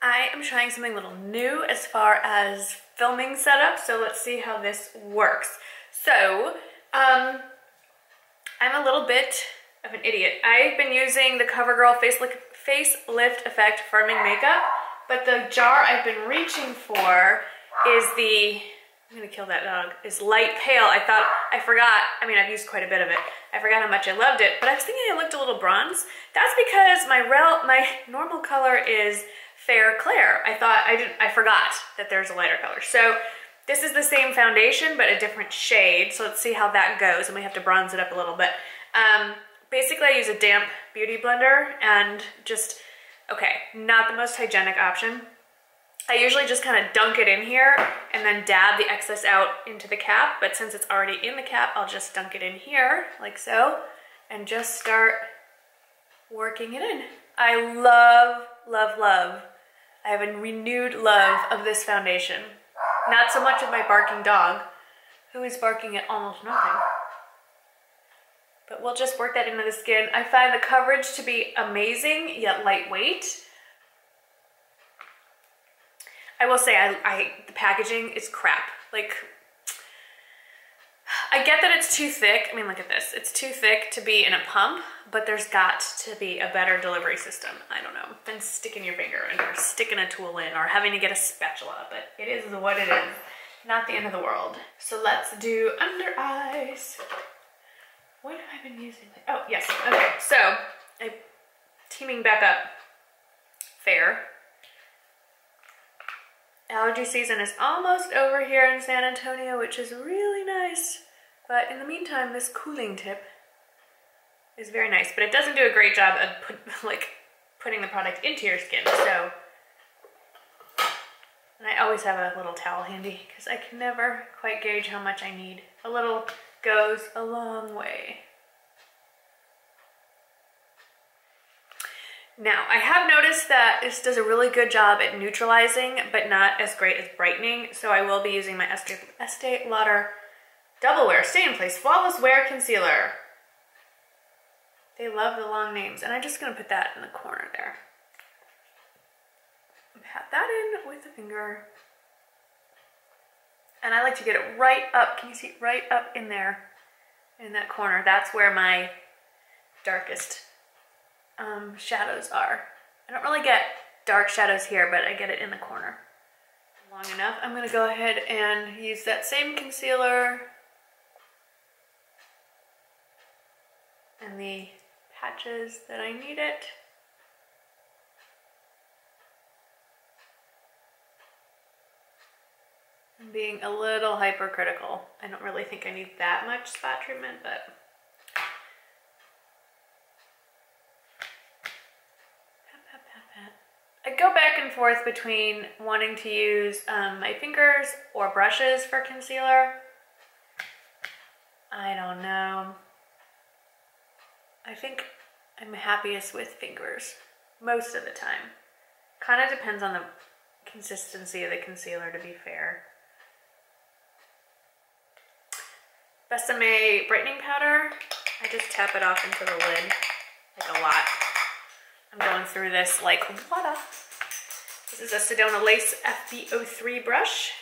I am trying something a little new as far as filming setup, so let's see how this works. So, I'm a little bit of an idiot. I've been using the CoverGirl facelift effect firming makeup, but the jar I've been reaching for is I'm gonna kill that dog, is light pale. I forgot, I mean, I've used quite a bit of it. I forgot how much I loved it, but I was thinking it looked a little bronze. That's because my normal color is Fair Clair. I forgot that there's a lighter color. So this is the same foundation, but a different shade. So let's see how that goes, and we have to bronze it up a little bit. Basically I use a damp beauty blender and just, okay, not the most hygienic option. I usually just kind of dunk it in here and then dab the excess out into the cap, but since it's already in the cap, I'll just dunk it in here, like so, and just start working it in. I love, love, love. I have a renewed love of this foundation. Not so much of my barking dog, who is barking at almost nothing. But we'll just work that into the skin. I find the coverage to be amazing, yet lightweight. I will say the packaging is crap. Like, I get that it's too thick. I mean, look at this. It's too thick to be in a pump, but there's got to be a better delivery system. I don't know, than sticking your finger in or sticking a tool in or having to get a spatula, but it is what it is. Not the end of the world. So let's do under eyes. What have I been using? Oh, yes. Okay, so I'm teaming back up Fair. Allergy season is almost over here in San Antonio, which is really nice. But in the meantime, this cooling tip is very nice, but it doesn't do a great job of putting the product into your skin. So, and I always have a little towel handy because I can never quite gauge how much I need. A little goes a long way. Now, I have noticed that this does a really good job at neutralizing, but not as great as brightening. So I will be using my Estee Lauder Double Wear Stay in Place Flawless Wear Concealer. They love the long names, and I'm just gonna put that in the corner there. Pat that in with the finger. And I like to get it right up, can you see, right up in there, in that corner. That's where my darkest shadows are. I don't really get dark shadows here, but I get it in the corner. Long enough. I'm gonna go ahead and use that same concealer and the patches that I need it. I'm being a little hypercritical. I don't really think I need that much spot treatment, but I go back and forth between wanting to use my fingers or brushes for concealer. I don't know. I think I'm happiest with fingers most of the time. Kind of depends on the consistency of the concealer, to be fair. Besame brightening powder. I just tap it off into the lid, like a lot. I'm going through this like water. This is a Sedona Lace FB03 brush.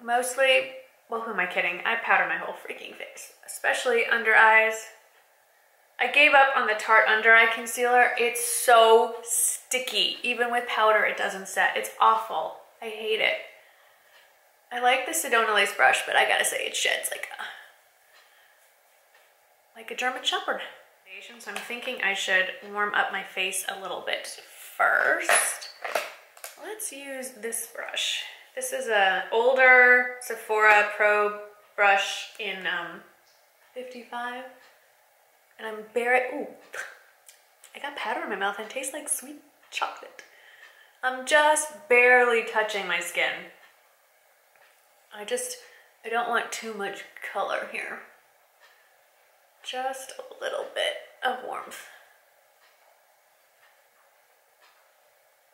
Mostly, well, who am I kidding? I powder my whole freaking face, especially under eyes. I gave up on the Tarte under eye concealer. It's so sticky. Even with powder, it doesn't set. It's awful. I hate it. I like the Sedona Lace brush, but I gotta say it sheds like a German Shepherd. So I'm thinking I should warm up my face a little bit first. Let's use this brush. This is an older Sephora Pro brush in 55. And I'm ooh, I got powder in my mouth and it tastes like sweet chocolate. I'm just barely touching my skin. I don't want too much color here. Just a little bit of warmth.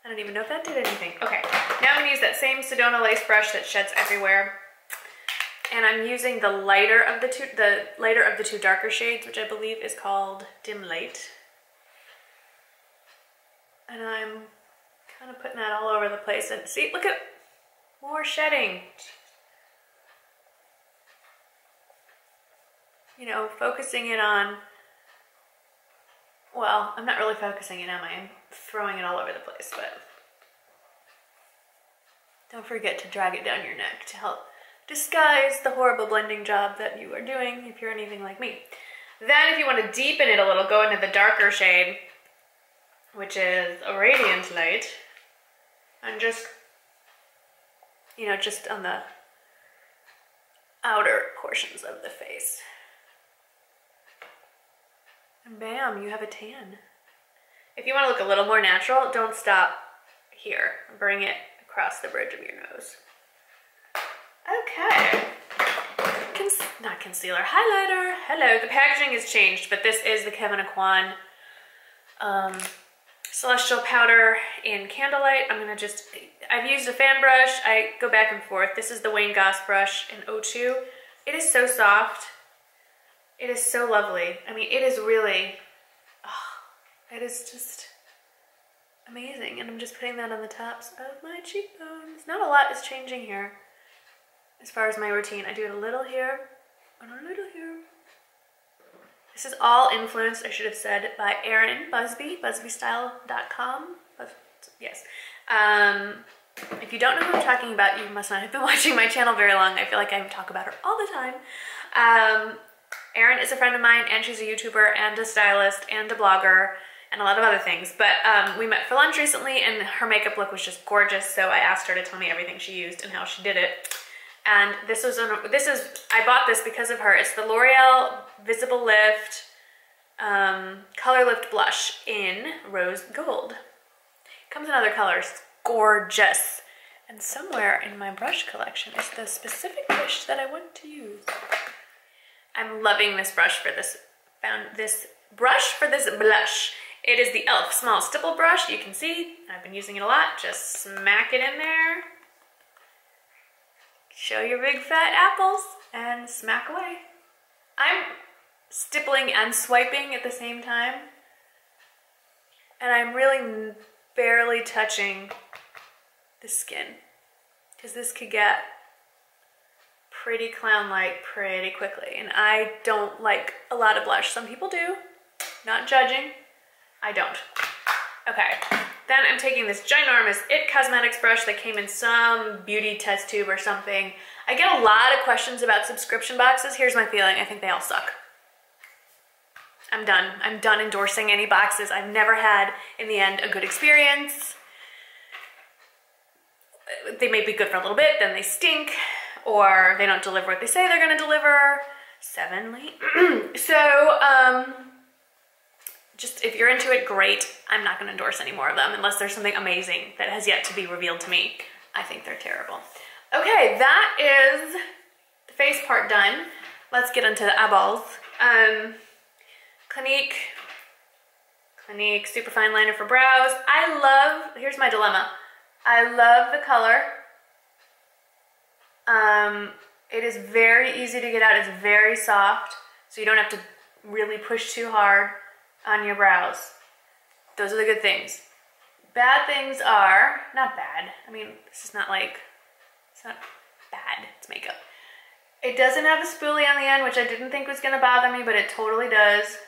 I don't even know if that did anything. Okay, now I'm gonna use that same Sedona Lace brush that sheds everywhere. And I'm using the lighter of the two darker shades, which I believe is called Dim Light. And I'm kind of putting that all over the place. And see, look at more shedding. You know, focusing it on, well, I'm not really focusing it, am I? I'm throwing it all over the place, but don't forget to drag it down your neck to help disguise the horrible blending job that you are doing if you're anything like me. Then if you want to deepen it a little, go into the darker shade, which is a Radiant Light, and just, you know, just on the outer portions of the face. And bam, you have a tan. If you want to look a little more natural, don't stop here. Bring it across the bridge of your nose. Okay. Not concealer, highlighter. Hello, the packaging has changed, but this is the Kevyn Aucoin Celestial Powder in Candlelight. I've used a fan brush. I go back and forth. This is the Wayne Goss brush in 02. It is so soft. It is so lovely. I mean, it is really, it is just amazing. And I'm just putting that on the tops of my cheekbones. Not a lot is changing here as far as my routine. I do it a little here and a little here. This is all influenced, I should have said, by Erin Busby, busbystyle.com. Yes. If you don't know who I'm talking about, you must not have been watching my channel very long. I feel like I talk about her all the time. Erin is a friend of mine, and she's a YouTuber and a stylist and a blogger and a lot of other things. But we met for lunch recently, and her makeup look was just gorgeous. So I asked her to tell me everything she used and how she did it. And I bought this because of her. It's the L'Oreal Visible Lift Color Lift Blush in Rose Gold. It comes in other colors. It's gorgeous. And somewhere in my brush collection is the specific brush that I want to use. I'm loving this brush for this. Found this brush for this blush. It is the e.l.f. Small Stipple Brush. You can see I've been using it a lot. Just smack it in there. Show your big fat apples and smack away. I'm stippling and swiping at the same time. And I'm really barely touching the skin, because this could get pretty clown-like pretty quickly, and I don't like a lot of blush. Some people do, not judging. I don't. Okay, then I'm taking this ginormous IT Cosmetics brush that came in some beauty test tube or something. I get a lot of questions about subscription boxes. Here's my feeling. I think they all suck. I'm done. I'm done endorsing any boxes. I've never had, in the end, a good experience. They may be good for a little bit, then they stink, or they don't deliver what they say they're gonna deliver. 7 late. So, just if you're into it, great. I'm not gonna endorse any more of them unless there's something amazing that has yet to be revealed to me. I think they're terrible. Okay, that is the face part done. Let's get into the eyeballs. Clinique Superfine Liner for brows. Here's my dilemma. I love the color. It is very easy to get out. It's very soft, so you don't have to really push too hard on your brows. Those are the good things. Bad things are, not bad. I mean, this is not like, it's not bad, it's makeup. It doesn't have a spoolie on the end, which I didn't think was gonna bother me, but it totally does.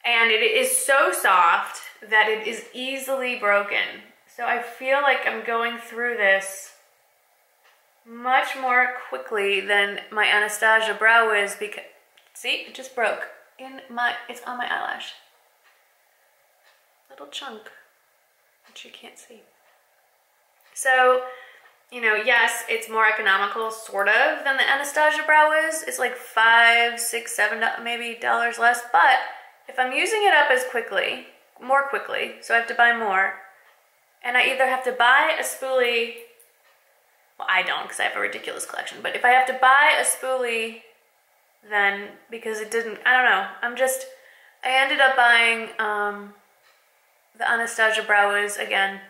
And it is so soft that it is easily broken. So I feel like I'm going through this much more quickly than my Anastasia brow is, because, see, it just broke. It's on my eyelash. Little chunk, which you can't see. So, you know, yes, it's more economical, sort of, than the Anastasia brow is. It's like $5, $6, $7 maybe dollars less, but if I'm using it up as quickly, more quickly, so I have to buy more, and I either have to buy a spoolie, well, I don't because I have a ridiculous collection, but if I have to buy a spoolie, then because it didn't, I don't know, I ended up buying the Anastasia Brow Wiz again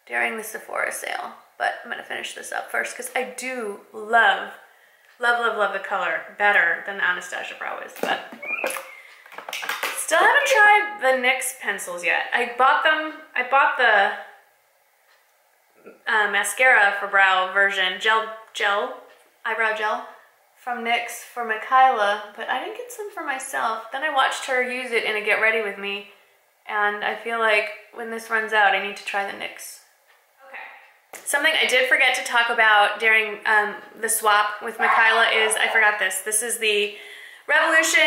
during the Sephora sale, but I'm going to finish this up first because I do love the color better than the Anastasia Brow Wiz, but Still haven't tried the NYX pencils yet. I bought the mascara for brow version, eyebrow gel from NYX for Michaela, but I didn't get some for myself. Then I watched her use it in a Get Ready With Me, and I feel like when this runs out, I need to try the NYX. Okay. Something I did forget to talk about during the swap with Michaela is, I forgot this. This is the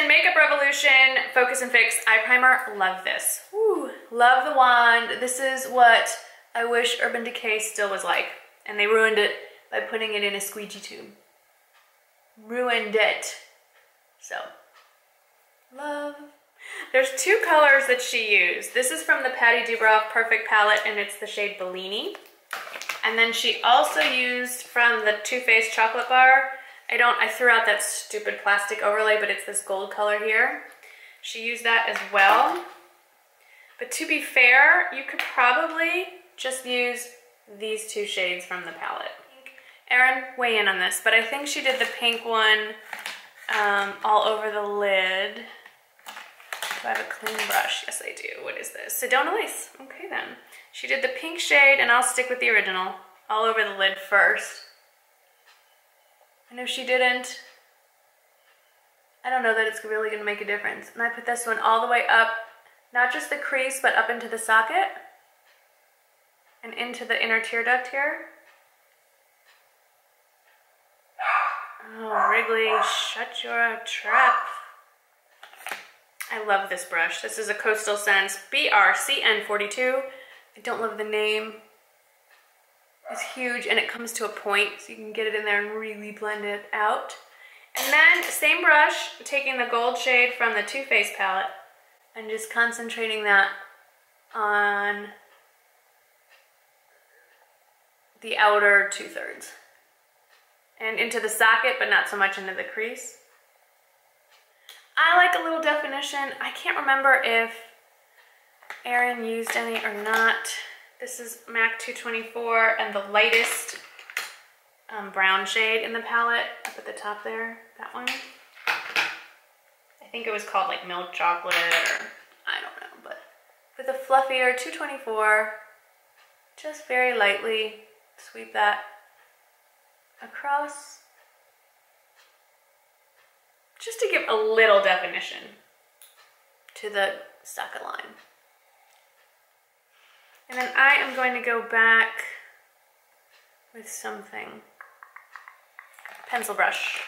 Makeup Revolution Focus and Fix Eye Primer. Love this. Woo, love the wand. This is what I wish Urban Decay still was like, and they ruined it by putting it in a squeegee tube. Ruined it. So, love. There's two colors that she used. This is from the Patty Dubrow Perfect Palette, and it's the shade Bellini. And then she also used from the Too Faced Chocolate Bar. I threw out that stupid plastic overlay, but it's this gold color here. She used that as well. But to be fair, you could probably just use these two shades from the palette. Erin, weigh in on this, but I think she did the pink one all over the lid. Do I have a clean brush? Yes, I do. What is this? Sedona Lace. Okay, then. She did the pink shade, and I'll stick with the original, all over the lid first. And if she didn't, I don't know that it's really going to make a difference. And I put this one all the way up, not just the crease, but up into the socket and into the inner tear duct here. Oh, Wrigley, shut your trap. I love this brush. This is a Coastal Scents BRCN42. I don't love the name. It's huge, and it comes to a point, so you can get it in there and really blend it out. And then, same brush, taking the gold shade from the Too Faced palette and just concentrating that on the outer 2/3. And into the socket, but not so much into the crease. I like a little definition. I can't remember if Erin used any or not. This is MAC 224 and the lightest brown shade in the palette up at the top there, that one. I think it was called like milk chocolate or I don't know, but with a fluffier 224, just very lightly sweep that across just to give a little definition to the socket line. And then I am going to go back with something, pencil brush,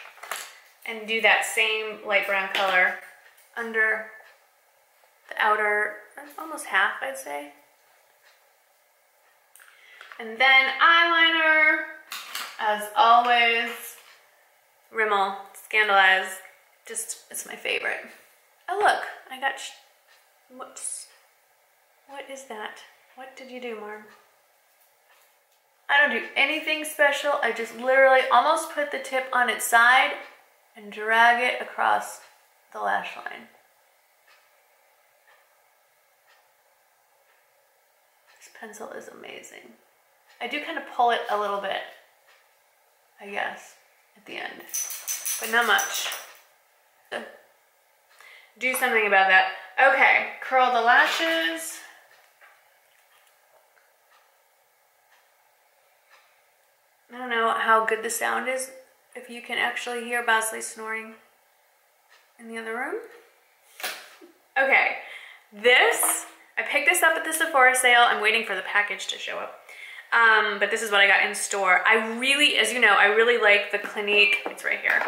and do that same light brown color under the outer, almost half I'd say. And then eyeliner, as always, Rimmel, Scandalize, just, it's my favorite. Oh look, I got, what is that? What did you do, Marn? I don't do anything special. I just literally almost put the tip on its side and drag it across the lash line. This pencil is amazing. I do kind of pull it a little bit, I guess, at the end, but not much. Do something about that. Okay, curl the lashes. I don't know how good the sound is, if you can actually hear Bosley snoring in the other room. Okay, I picked this up at the Sephora sale. I'm waiting for the package to show up. But this is what I got in store. I really, as you know, I really like the Clinique, it's right here,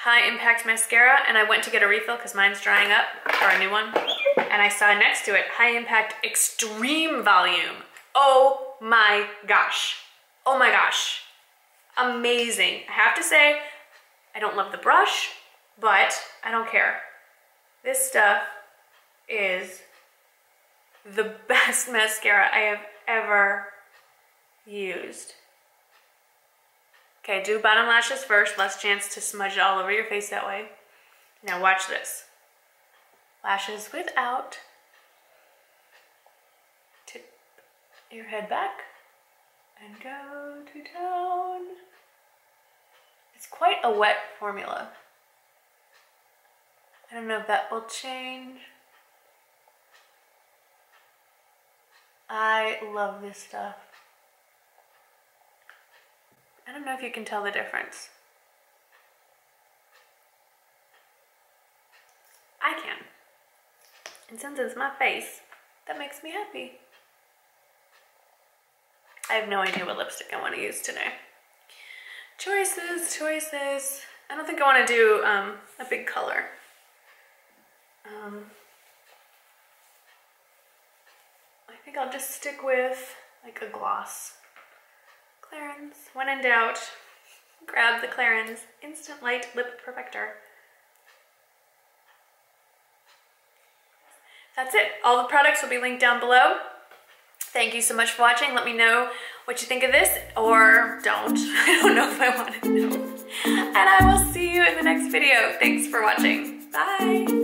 High Impact Mascara, and I went to get a refill because mine's drying up, or a new one, and I saw next to it, High Impact Extreme Volume. Oh my gosh. Oh my gosh, amazing. I have to say, I don't love the brush, but I don't care. This stuff is the best mascara I have ever used. Okay, do bottom lashes first, less chance to smudge it all over your face that way. Now watch this. Lashes without. Tip your head back. And go to town. It's quite a wet formula. I don't know if that will change. I love this stuff. I don't know if you can tell the difference. I can. And since it's my face, that makes me happy. I have no idea what lipstick I want to use today. Choices, choices. I don't think I want to do a big color. I think I'll just stick with like a gloss. Clarins. When in doubt, grab the Clarins Instant Light Lip Perfector. That's it. All the products will be linked down below. Thank you so much for watching. Let me know what you think of this, or don't. I don't know if I want to know. And I will see you in the next video. Thanks for watching. Bye.